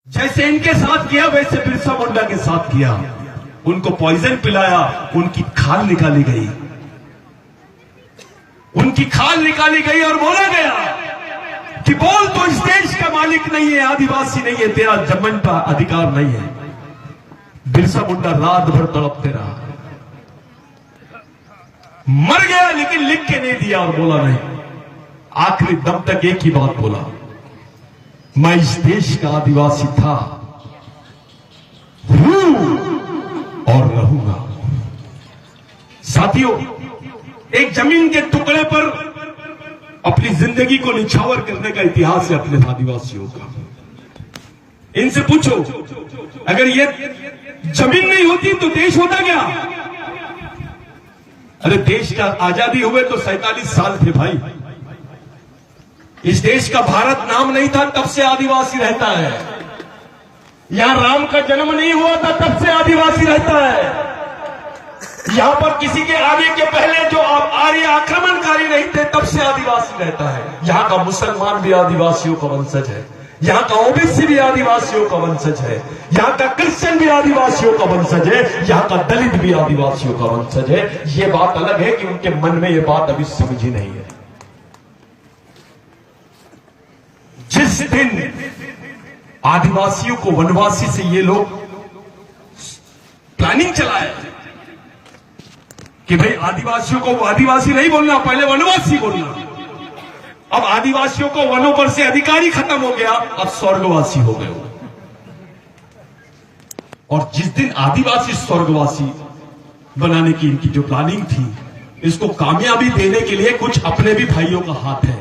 जैसे इनके साथ किया वैसे बिरसा मुंडा के साथ किया। उनको पॉइजन पिलाया, उनकी खाल निकाली गई, उनकी खाल निकाली गई और बोला गया कि बोल तो इस देश का मालिक नहीं है, आदिवासी नहीं है, तेरा जमीन पर अधिकार नहीं है। बिरसा मुंडा रात भर तड़पते रहा, मर गया लेकिन लिख के नहीं दिया और बोला नहीं। आखिरी दम तक एक ही बात बोला, मैं इस देश का आदिवासी था, हूं और रहूंगा। साथियों, एक जमीन के टुकड़े पर अपनी जिंदगी को निछावर करने का इतिहास है अपने आदिवासियों का। इनसे पूछो, अगर ये जमीन नहीं होती तो देश होता क्या? अरे देश का आजादी हुए तो 47 साल थे भाई। इस देश का भारत नाम नहीं था तब से आदिवासी रहता है। यहां राम का जन्म नहीं हुआ था तब से आदिवासी रहता है। यहां पर किसी के आने के पहले जो आर्य आक्रमणकारी नहीं थे तब से आदिवासी रहता है। यहां का मुसलमान भी आदिवासियों का वंशज है, यहां का ओबीसी भी आदिवासियों का वंशज है, यहां का क्रिश्चियन भी आदिवासियों का वंशज है, यहां का दलित भी आदिवासियों का वंशज है। यह बात अलग है कि उनके मन में यह बात अभी समझी नहीं है। जिस दिन आदिवासियों को वनवासी से ये लोग प्लानिंग चलाए कि भाई आदिवासियों को आदिवासी नहीं बोलना, पहले वनवासी बोलना। अब आदिवासियों को वनों पर से अधिकारी खत्म हो गया, अब स्वर्गवासी हो गए। और जिस दिन आदिवासी स्वर्गवासी बनाने की इनकी जो प्लानिंग थी, इसको कामयाबी देने के लिए कुछ अपने भी भाइयों का हाथ है।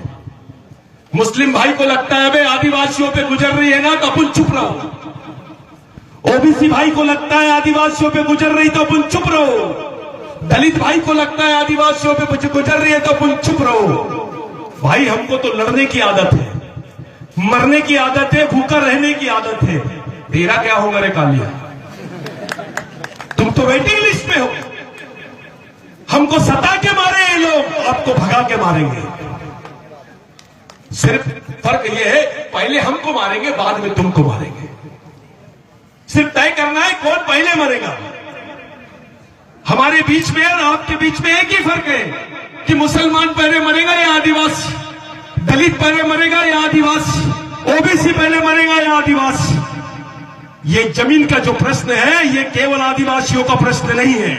मुस्लिम भाई को लगता है भाई आदिवासियों पे गुजर रही है ना तो अपन चुप रहो। ओबीसी भाई को लगता है आदिवासियों पे गुजर रही तो अपन चुप रहो। दलित भाई को लगता है आदिवासियों पे गुजर रही है तो अपन चुप रहो। भाई हमको तो लड़ने की आदत है, मरने की आदत है, भूखा रहने की आदत है। तेरा क्या होगा रे कालिया? तुम तो वेटिंग लिस्ट में हो। हमको सता के मारे ये लोग, आपको भगा के मारेंगे। सिर्फ फर्क यह है, पहले हमको मारेंगे बाद में तुमको मारेंगे। सिर्फ तय करना है कौन पहले मरेगा। हमारे बीच में और आपके बीच में एक ही फर्क है कि मुसलमान पहले मरेगा या आदिवासी, दलित पहले मरेगा या आदिवासी, ओबीसी पहले मरेगा या आदिवासी। ये जमीन का जो प्रश्न है ये केवल आदिवासियों का प्रश्न नहीं है।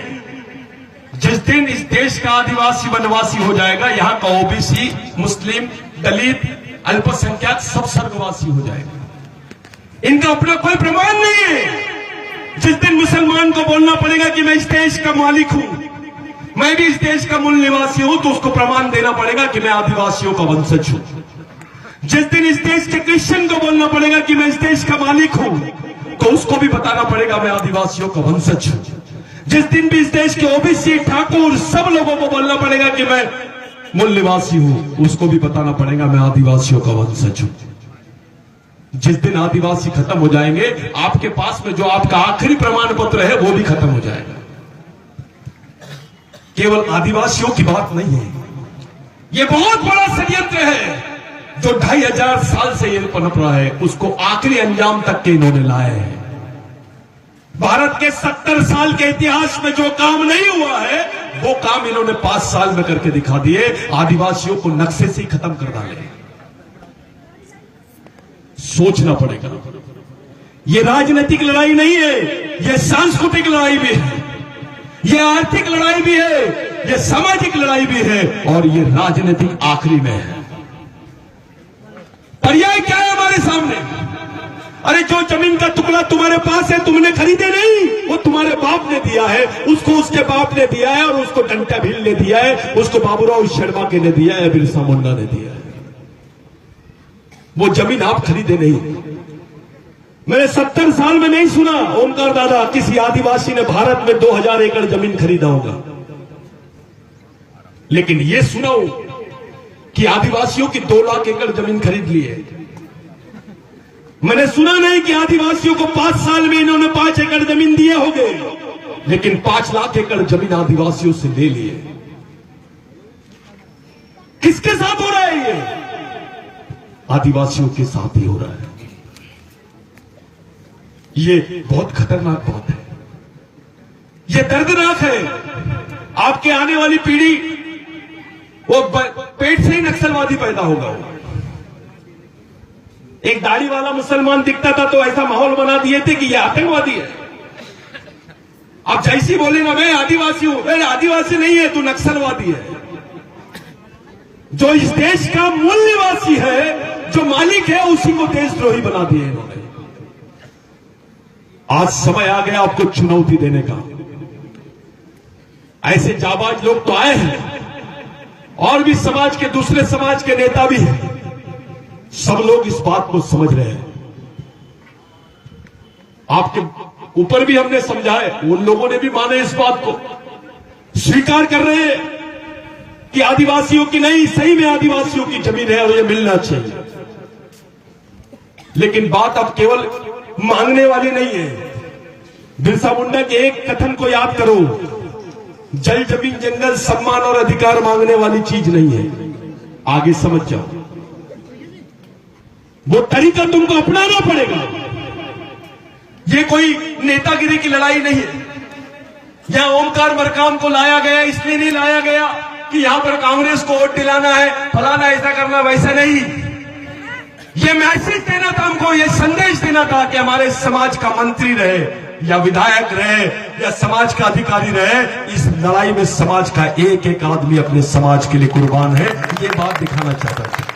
जिस दिन इस देश का आदिवासी वनवासी हो जाएगा, यहां का ओबीसी, मुस्लिम, दलित, अल्पसंख्यक सब स्वर्गवासी हो जाएगा। इनका अपना कोई प्रमाण नहीं है। जिस दिन मुसलमान को बोलना पड़ेगा कि मैं इस देश का मालिक हूं, मैं भी इस देश का मूल निवासी हूं, तो उसको प्रमाण देना पड़ेगा कि मैं आदिवासियों का वंशज हूं। जिस दिन इस देश के क्रिश्चियन को बोलना पड़ेगा कि मैं इस देश का मालिक हूं, तो उसको भी बताना पड़ेगा मैं आदिवासियों का वंशज हूं। जिस दिन भी इस देश के ओबीसी, ठाकुर सब लोगों को बोलना पड़ेगा कि मैं मूल निवासी हूं, उसको भी बताना पड़ेगा मैं आदिवासियों का वंशज हूं। जिस दिन आदिवासी खत्म हो जाएंगे, आपके पास में जो आपका आखिरी प्रमाण पत्र है वो भी खत्म हो जाएगा। केवल आदिवासियों की बात नहीं है, यह बहुत बड़ा षड्यंत्र है जो 2500 साल से ये पनप रहा है, उसको आखिरी अंजाम तक के इन्होंने लाए हैं। भारत के 70 साल के इतिहास में जो काम नहीं हुआ है वो काम इन्होंने 5 साल में करके दिखा दिए। आदिवासियों को नक्शे से ही खत्म कर डाले। सोचना पड़ेगा, ये राजनीतिक लड़ाई नहीं है, ये सांस्कृतिक लड़ाई भी है, ये आर्थिक लड़ाई भी है, ये सामाजिक लड़ाई भी है और ये राजनीतिक आखिरी में है। पर्याय क्या है हमारे सामने? अरे जो जमीन का टुकड़ा तुम्हारे पास है तुमने खरीदे नहीं, वो तुम्हारे बाप ने दिया है, उसको उसके बाप ने दिया है, और उसको डंटा भील ने दिया है, उसको बाबूराव शर्मा के ने दिया है, बिरसा मुंडा ने दिया है। वो जमीन आप खरीदे नहीं। मैंने 70 साल में नहीं सुना ओमकार दादा किसी आदिवासी ने भारत में 2000 एकड़ जमीन खरीदा होगा, लेकिन यह सुना कि आदिवासियों की 2 लाख एकड़ जमीन खरीद ली है। मैंने सुना नहीं कि आदिवासियों को 5 साल में इन्होंने 5 एकड़ जमीन दिए होंगे, लेकिन 5 लाख एकड़ जमीन आदिवासियों से ले लिए। किसके साथ हो रहा है ये? आदिवासियों के साथ ही हो रहा है। ये बहुत खतरनाक बात है, ये दर्दनाक है। आपके आने वाली पीढ़ी वो पेट से ही नक्सलवादी पैदा होगा। एक दाढ़ी वाला मुसलमान दिखता था तो ऐसा माहौल बना दिए थे कि ये आतंकवादी है। आप जैसी बोले ना मैं आदिवासी हूं, अरे आदिवासी नहीं है, तू नक्सलवादी है। जो इस देश का मूल निवासी है, जो मालिक है, उसी को देशद्रोही बना दिए इन्होंने। आज समय आ गया आपको चुनौती देने का। ऐसे जाबाज लोग तो आए हैं, और भी समाज के दूसरे समाज के नेता भी हैं। सब लोग इस बात को समझ रहे हैं। आपके ऊपर भी हमने समझाए, उन लोगों ने भी माने इस बात को, स्वीकार कर रहे हैं कि आदिवासियों की नहीं, सही में आदिवासियों की जमीन है और ये मिलना चाहिए। लेकिन बात अब केवल मांगने वाली नहीं है। बिरसा मुंडा के एक कथन को याद करो, जल जमीन जंगल सम्मान और अधिकार मांगने वाली चीज नहीं है। आगे समझ जाओ, वो तरीका तुमको अपनाना पड़ेगा। ये कोई नेतागिरी की लड़ाई नहीं है। यहां ओमकार मरकाम को लाया गया, इसलिए नहीं लाया गया कि यहां पर कांग्रेस को वोट दिलाना है, फलाना ऐसा करना, वैसा नहीं। ये मैसेज देना था हमको, ये संदेश देना था कि हमारे समाज का मंत्री रहे या विधायक रहे या समाज का अधिकारी रहे, इस लड़ाई में समाज का एक एक आदमी अपने समाज के लिए कुर्बान है। ये बात दिखाना चाहता था।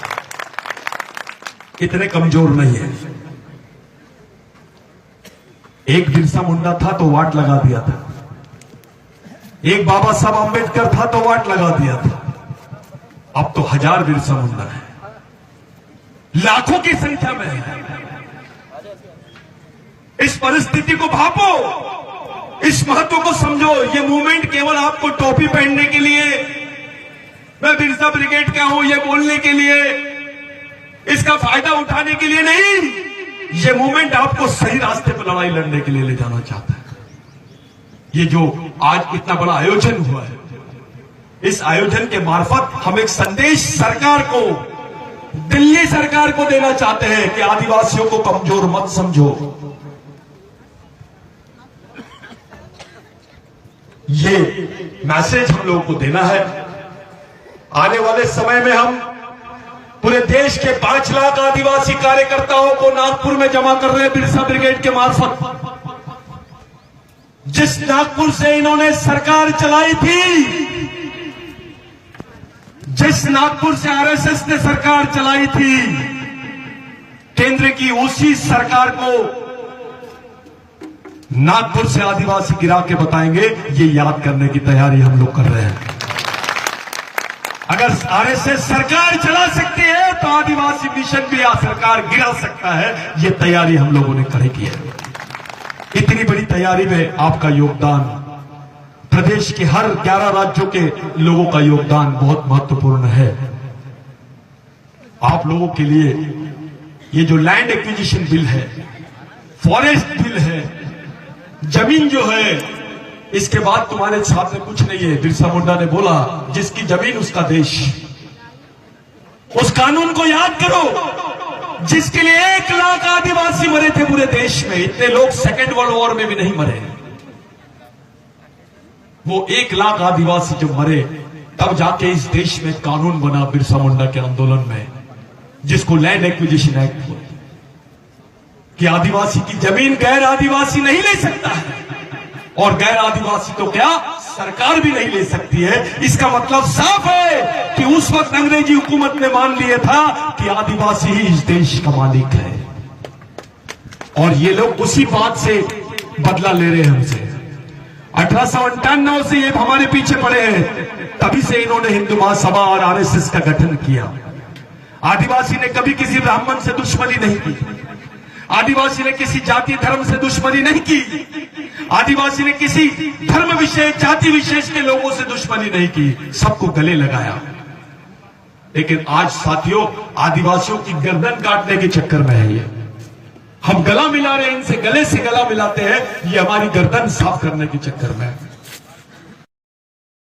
इतने कमजोर नहीं है। एक बिरसा मुंडा था तो वाट लगा दिया था, एक बाबा साहब अंबेडकर था तो वाट लगा दिया था। अब तो 1000 बिरसा मुंडा है, लाखों की संख्या में है। इस परिस्थिति को भापो, इस महत्व को समझो। ये मूवमेंट केवल आपको टोपी पहनने के लिए, मैं बिरसा ब्रिगेड का हूं ये बोलने के लिए, इसका फायदा उठाने के लिए नहीं। ये मूवमेंट आपको सही रास्ते पर लड़ाई लड़ने के लिए ले जाना चाहता है। ये जो आज इतना बड़ा आयोजन हुआ है, इस आयोजन के मार्फत हम एक संदेश सरकार को, दिल्ली सरकार को देना चाहते हैं कि आदिवासियों को कमजोर मत समझो। ये मैसेज हम लोगों को देना है। आने वाले समय में हम पूरे देश के 5 लाख आदिवासी कार्यकर्ताओं को नागपुर में जमा कर रहे हैं बिरसा ब्रिगेड के मार्फत। जिस नागपुर से इन्होंने सरकार चलाई थी, जिस नागपुर से आरएसएस ने सरकार चलाई थी, केंद्र की उसी सरकार को नागपुर से आदिवासी गिरा के बताएंगे। ये याद करने की तैयारी हम लोग कर रहे हैं। अगर आरएसएस सरकार चला सकती है तो आदिवासी मिशन भी सरकार गिरा सकता है। ये तैयारी हम लोगों ने खड़ी की है। इतनी बड़ी तैयारी में आपका योगदान, प्रदेश के हर 11 राज्यों के लोगों का योगदान बहुत महत्वपूर्ण है। आप लोगों के लिए ये जो लैंड एक्विजिशन बिल है, फॉरेस्ट बिल है, जमीन जो है, इसके बाद तुम्हारे सामने कुछ नहीं है। बिरसा मुंडा ने बोला, जिसकी जमीन उसका देश। उस कानून को याद करो, जिसके लिए 1 लाख आदिवासी मरे थे पूरे देश में। इतने लोग सेकेंड वर्ल्ड वॉर में भी नहीं मरे। वो 1 लाख आदिवासी जब मरे, तब जाके इस देश में कानून बना बिरसा मुंडा के आंदोलन में, जिसको लैंड एक्विजिशन एक्ट बोलते, कि आदिवासी की जमीन गैर आदिवासी नहीं ले सकता है, और गैर आदिवासी तो क्या सरकार भी नहीं ले सकती है। इसका मतलब साफ है कि उस वक्त अंग्रेजी हुकूमत ने मान लिया था कि आदिवासी ही इस देश का मालिक है, और ये लोग उसी बात से बदला ले रहे हैं हमसे। 1858 से ये हमारे पीछे पड़े हैं, तभी से इन्होंने हिंदू महासभा और आरएसएस का गठन किया। आदिवासी ने कभी किसी ब्राह्मण से दुश्मनी नहीं की, आदिवासी ने किसी जाति धर्म से दुश्मनी नहीं की, आदिवासी ने किसी धर्म विशेष जाति विशेष के लोगों से दुश्मनी नहीं की, सबको गले लगाया। लेकिन आज साथियों, आदिवासियों की गर्दन काटने के चक्कर में है ये। हम गला मिला रहे हैं, इनसे गले से गला मिलाते हैं, ये हमारी गर्दन साफ करने के चक्कर में है।